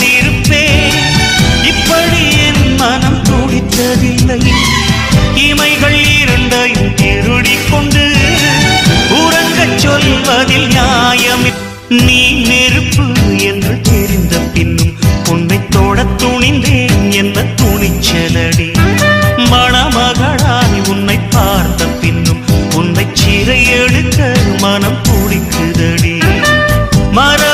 இருந்திருப்பேன். இப்படி என் மனம் துடித்ததில்லை. இமைகள் இரண்டையும் திருடிக் கொண்டு உறங்கச் சொல்வதில் நியாயம். நீ நெருப்பு என்று தெரிந்த பின்னும் உன்னை தொடத் துணிந்தேன் என்ன துணிச்சலடி. மணமகளாய் உன்னை பார்த்த பின்னும் உன்னை சிறை எடுக்க மனம் துடிக்குதடி. மர